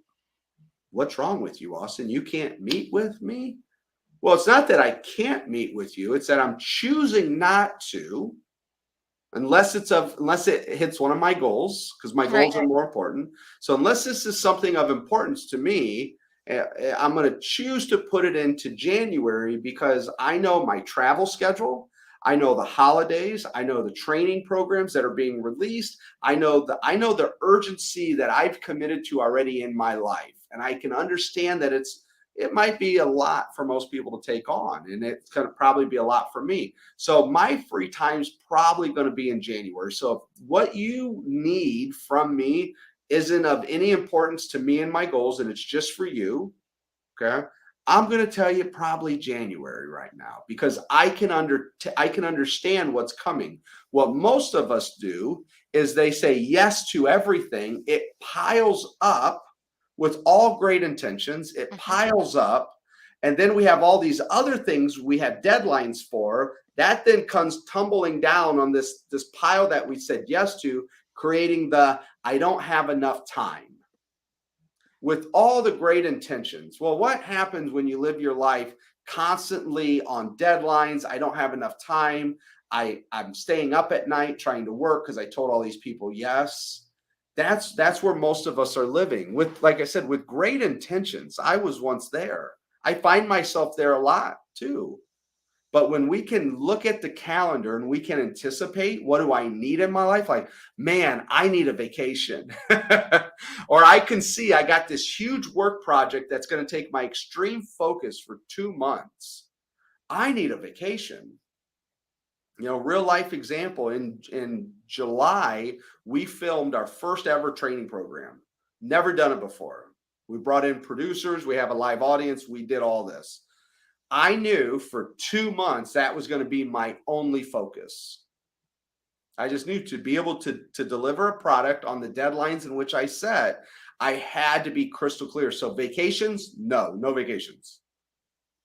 what's wrong with you, Austin? You can't meet with me? Well, it's not that I can't meet with you, it's that I'm choosing not to unless it hits one of my goals, because my Right. goals are more important. So unless this is something of importance to me, I'm going to choose to put it into January because I know my travel schedule. I know the holidays. I know the training programs that are being released. I know the urgency that I've committed to already in my life, and I can understand that it might be a lot for most people to take on, and it's going to probably be a lot for me. So my free time is probably going to be in January. So what you need from me isn't of any importance to me and my goals, and it's just for you. Okay. I'm going to tell you probably January right now because I can understand what's coming. What most of us do is they say yes to everything. It piles up with all great intentions. It Mhm. piles up. And then we have all these other things we have deadlines for that then comes tumbling down on this pile that we said yes to, creating the I don't have enough time with all the great intentions. Well, what happens when you live your life constantly on deadlines? I don't have enough time. I'm staying up at night trying to work because I told all these people yes. That's where most of us are living with, like I said, with great intentions. I was once there. I find myself there a lot too. But when we can look at the calendar and we can anticipate, what do I need in my life? Like, man, I need a vacation. Or I can see I got this huge work project that's going to take my extreme focus for 2 months. I need a vacation. Real life example, in July, we filmed our first ever training program. Never done it before. We brought in producers, we have a live audience, we did all this. I knew for 2 months that was going to be my only focus. I just knew to be able to deliver a product on the deadlines in which I set, I had to be crystal clear. So vacations, no vacations.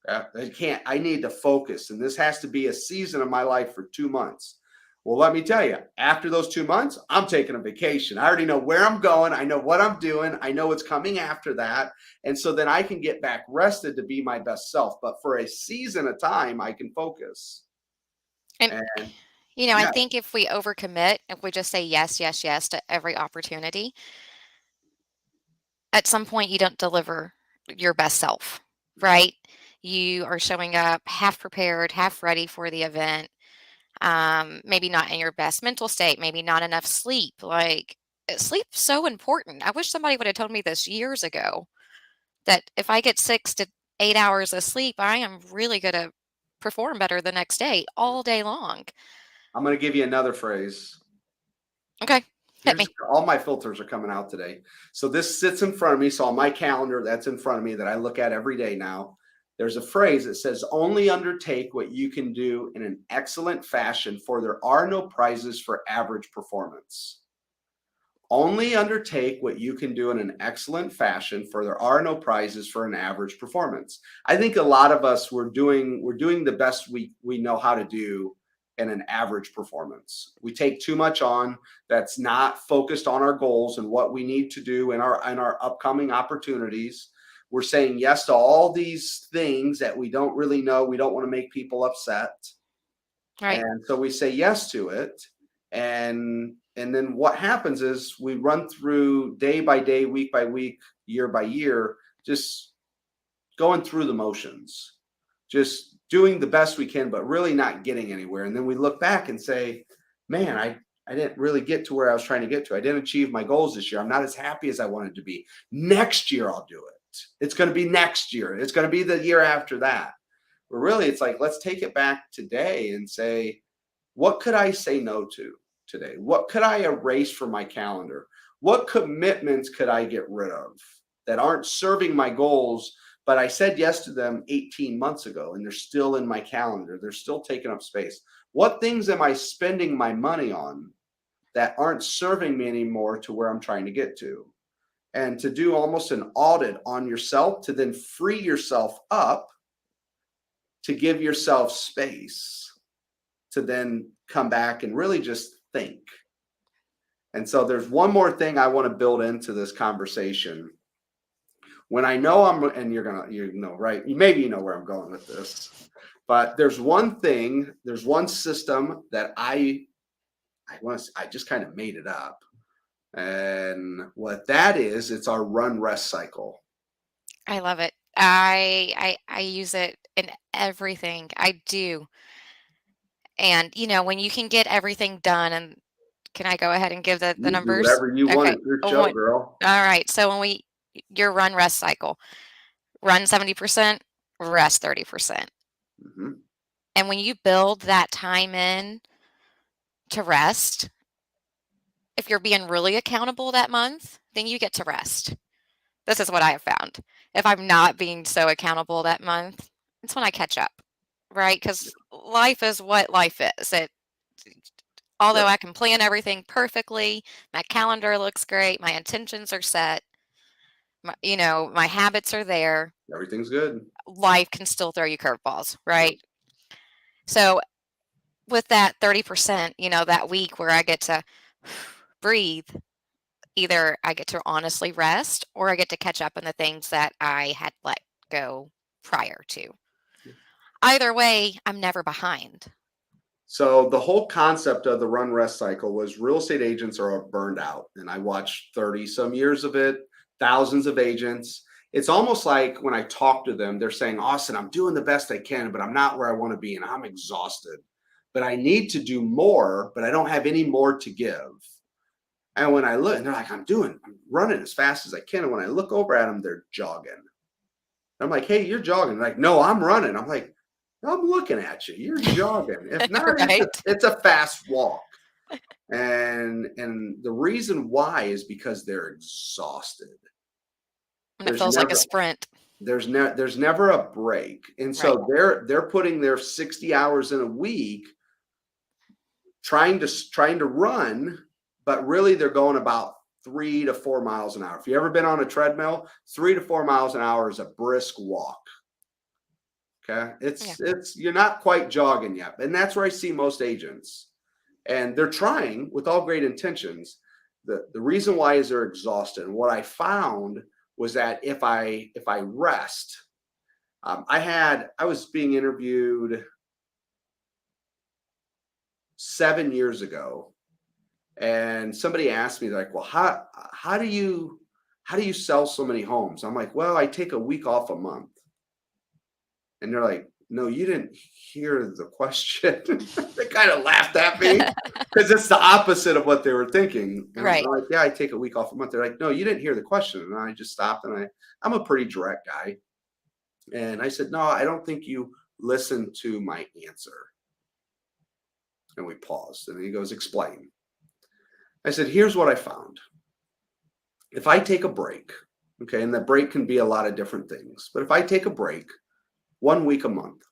I can't. I need to focus, and this has to be a season of my life for 2 months. Well, let me tell you, after those 2 months, I'm taking a vacation. I already know where I'm going. I know what I'm doing. I know what's coming after that. And so then I can get back rested to be my best self. But for a season of time, I can focus. And, And I yeah, think if we overcommit, if we just say yes, yes, yes to every opportunity, at some point you don't deliver your best self, right? You are showing up half prepared, half ready for the event. Maybe not in your best mental state, maybe not enough sleep. Like, sleep's so important. I wish somebody would have told me this years ago, that if I get 6 to 8 hours of sleep, I am really going to perform better the next day, all day long. I'm going to give you another phrase. Okay, hit Here's me. all my filters are coming out today. So this sits in front of me. So on my calendar, that's in front of me that I look at every day now. There's a phrase that says, only undertake what you can do in an excellent fashion, for there are no prizes for average performance. Only undertake what you can do in an excellent fashion, for there are no prizes for an average performance. I think a lot of us, we're doing the best we know how to do in an average performance. We take too much on that's not focused on our goals and what we need to do in our upcoming opportunities. We're saying yes to all these things that we don't really know. We don't want to make people upset. Right. And so we say yes to it. And then what happens is we run through day by day, week by week, year by year, just going through the motions, just doing the best we can, but really not getting anywhere. And then we look back and say, man, I didn't really get to where I was trying to get to. I didn't achieve my goals this year. I'm not as happy as I wanted to be. Next year, I'll do it. It's going to be next year. It's going to be the year after that. But really, it's like, let's take it back today and say, what could I say no to today? What could I erase from my calendar? What commitments could I get rid of that aren't serving my goals, but I said yes to them 18 months ago and they're still in my calendar? They're still taking up space. What things am I spending my money on that aren't serving me anymore to where I'm trying to get to? And to do almost an audit on yourself, to then free yourself up, to give yourself space to then come back and really just think. And so there's one more thing I want to build into this conversation. When I know and right? Maybe you know where I'm going with this, but there's one system that I just kind of made it up. And what that is, it's our run rest cycle. I love it. I use it in everything I do. And, when you can get everything done, and can I go ahead and give the You do numbers? whatever you want. Okay. It's your A show, one. girl. All right. So your run rest cycle, run 70%, rest 30%. Mm-hmm. And when you build that time in to rest, if you're being really accountable that month, then you get to rest. This is what I have found. If I'm not being so accountable that month, it's when I catch up, right? Because life is what life is. Although Yep. I can plan everything perfectly, my calendar looks great, my intentions are set, my habits are there, Everything's good. life can still throw you curveballs, right? So with that 30%, that week where I get to breathe, either I get to honestly rest or I get to catch up on the things that I had let go prior to. Either way, I'm never behind. So the whole concept of the run rest cycle was real estate agents are burned out. And I watched 30 some years of it, thousands of agents. it's almost like when I talk to them, they're saying, Austin, I'm doing the best I can, but I'm not where I want to be and I'm exhausted. But I need to do more, but I don't have any more to give. And when I look, and they're like, I'm running as fast as I can. And when I look over at them, they're jogging. I'm like, hey, you're jogging. They're like, no, I'm running. I'm like, no, I'm looking at you. You're jogging. If not, Right. it's a fast walk. And the reason why is because they're exhausted. And it There's feels like a never sprint. there's never a break. And Right. so they're putting their 60 hours in a week trying to run, but really they're going about 3 to 4 miles an hour. If you ever been on a treadmill, 3 to 4 miles an hour is a brisk walk. Okay. Yeah. It's you're not quite jogging yet. And that's where I see most agents. And they're trying with all great intentions. The reason why is they're exhausted. And what I found was that if I rest, I was being interviewed 7 years ago, and somebody asked me like, well, how do you sell so many homes? I'm like, well, I take a week off a month. And they're like, no, you didn't hear the question. They kind of laughed at me because it's the opposite of what they were thinking. And I'm Right. like, yeah, I take a week off a month. They're like, no, you didn't hear the question. And I just stopped, and I'm a pretty direct guy. And I said, no, I don't think you listened to my answer. And we paused, and he goes, explain. I said, here's what I found. If I take a break, okay, and the break can be a lot of different things, but if I take a break 1 week a month,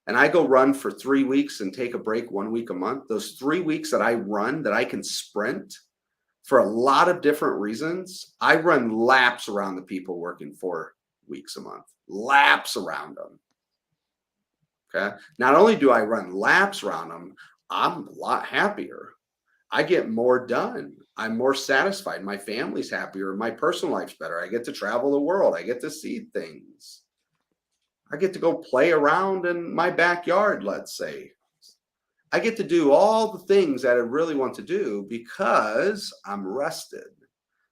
and I go run for 3 weeks and take a break 1 week a month, those 3 weeks that I run that I can sprint for a lot of different reasons, I run laps around the people working 4 weeks a month, laps around them. Okay. Not only do I run laps around them, I'm a lot happier. I get more done. I'm more satisfied. My family's happier. My personal life's better. I get to travel the world. I get to see things. I get to go play around in my backyard, let's say. I get to do all the things that I really want to do because I'm rested.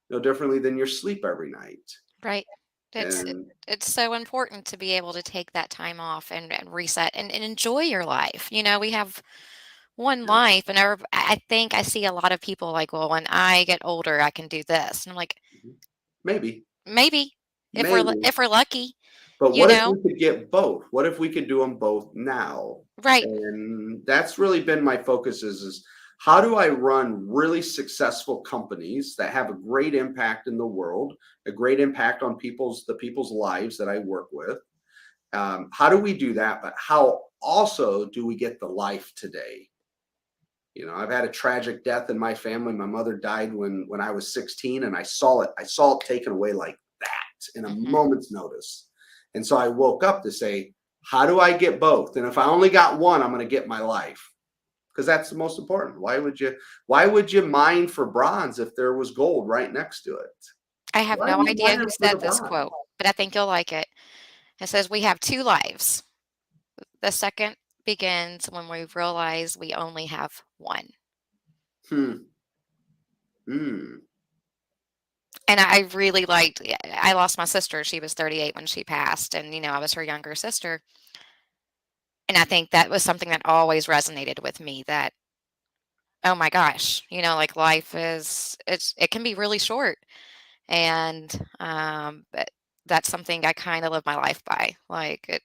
No differently than your sleep every night. Right. It's it, And it's so important to be able to take that time off and reset and enjoy your life. We have one yeah, life, and I think I see a lot of people like, well, when I get older, I can do this, and I'm like, maybe, maybe maybe. if we're lucky, But you what if know. we could get both? What if we could do them both now? Right. And that's really been my focus is how do I run really successful companies that have a great impact in the world, a great impact on the people's lives that I work with? How do we do that? But how also do we get the life today? I've had a tragic death in my family. My mother died when I was 16, and I saw it. I saw it taken away like that in a Hmm. moment's notice. And so I woke up to say, how do I get both? And if I only got one, I'm going to get my life, because that's the most important. Why would you mine for bronze if there was gold right next to it? I have Why are no you idea who mining for the said this bronze? quote, but I think you'll like it. It says, "We have two lives. The second begins when we realize we only have one." Hmm. Hmm. And I really liked, yeah, I lost my sister. She was 38 when she passed, and I was her younger sister. And I think that was something that always resonated with me, that, oh my gosh, like life it can be really short. And but that's something I kind of live my life by. Like it,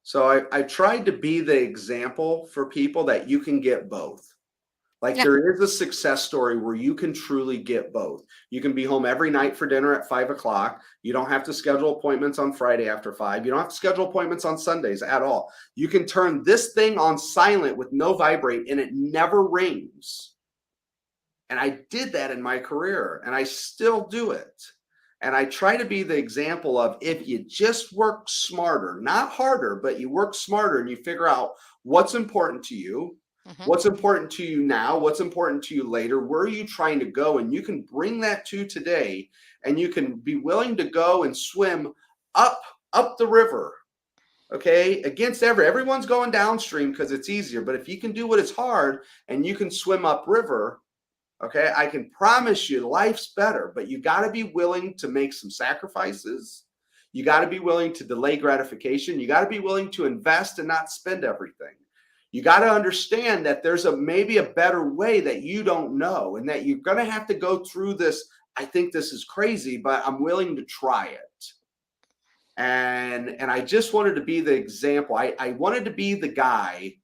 So I tried to be the example for people that you can get both. Like yeah. there is a success story where you can truly get both. You can be home every night for dinner at 5 o'clock. You don't have to schedule appointments on Friday after 5. You don't have to schedule appointments on Sundays at all. You can turn this thing on silent with no vibrate and it never rings. And I did that in my career and I still do it. And I try to be the example of if you just work smarter, not harder, but you work smarter and you figure out what's important to you, Hmm. what's important to you now, what's important to you later, where are you trying to go? And you can bring that to today, and you can be willing to go and swim up up the river, okay, against everyone's going downstream because it's easier. But if you can do what is hard and you can swim upriver, okay, I can promise you life's better, but you got to be willing to make some sacrifices. You got to be willing to delay gratification. You got to be willing to invest and not spend everything. You got to understand that there's maybe a better way that you don't know, and that you're going to have to go through this. I think this is crazy, but I'm willing to try it. And I just wanted to be the example. I wanted to be the guy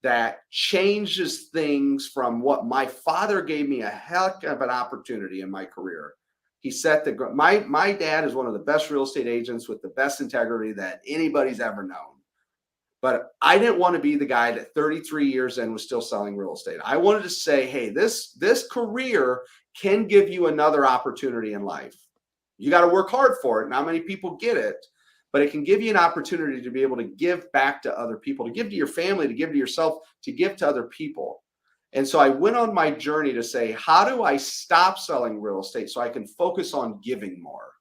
that changes things from what my father gave me a heck of an opportunity in my career. He set my dad is one of the best real estate agents with the best integrity that anybody's ever known. But I didn't want to be the guy that 33 years in was still selling real estate. I wanted to say, hey, this career can give you another opportunity in life. You got to work hard for it. Not many people get it, but it can give you an opportunity to be able to give back to other people, to give to your family, to give to yourself, to give to other people. And so I went on my journey to say, how do I stop selling real estate so I can focus on giving more?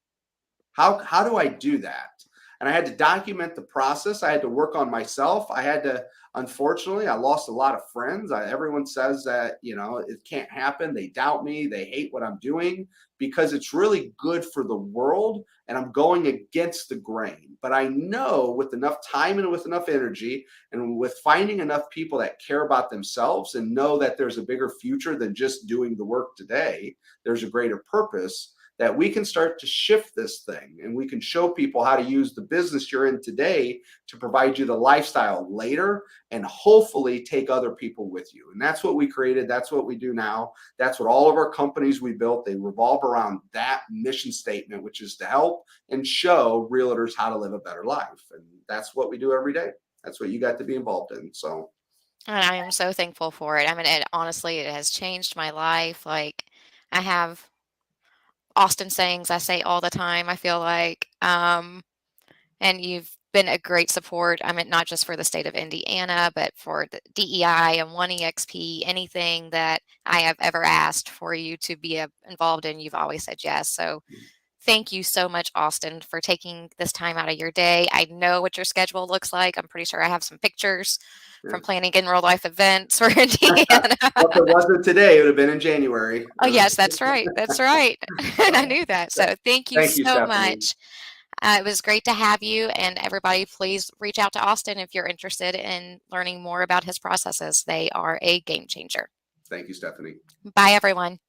How do I do that? And I had to document the process. I had to work on myself. I had to, unfortunately, I lost a lot of friends. Everyone says that, it can't happen. They doubt me. They hate what I'm doing because it's really good for the world and I'm going against the grain. But I know with enough time and with enough energy and with finding enough people that care about themselves and know that there's a bigger future than just doing the work today, there's a greater purpose, that we can start to shift this thing and we can show people how to use the business you're in today to provide you the lifestyle later and hopefully take other people with you. And that's what we created. That's what we do now. That's what all of our companies we built, they revolve around that mission statement, which is to help and show realtors how to live a better life. And that's what we do every day. That's what you got to be involved in. So. And I am so thankful for it. I mean, honestly, it has changed my life. Like, I have Austin sayings I say all the time, I feel like. And you've been a great support. I mean, not just for the state of Indiana, but for the DEI and One EXP, anything that I have ever asked for you to be involved in, you've always said yes. So thank you so much, Austin, for taking this time out of your day. I know what your schedule looks like. I'm pretty sure I have some pictures from planning in real life events for Indiana. Well, if it wasn't today, it would have been in January. Oh, yes, that's right. That's right. And I knew that. So thank you Thank you, so Stephanie. much. It was great to have you. And everybody, please reach out to Austin if you're interested in learning more about his processes. They are a game changer. Thank you, Stephanie. Bye, everyone.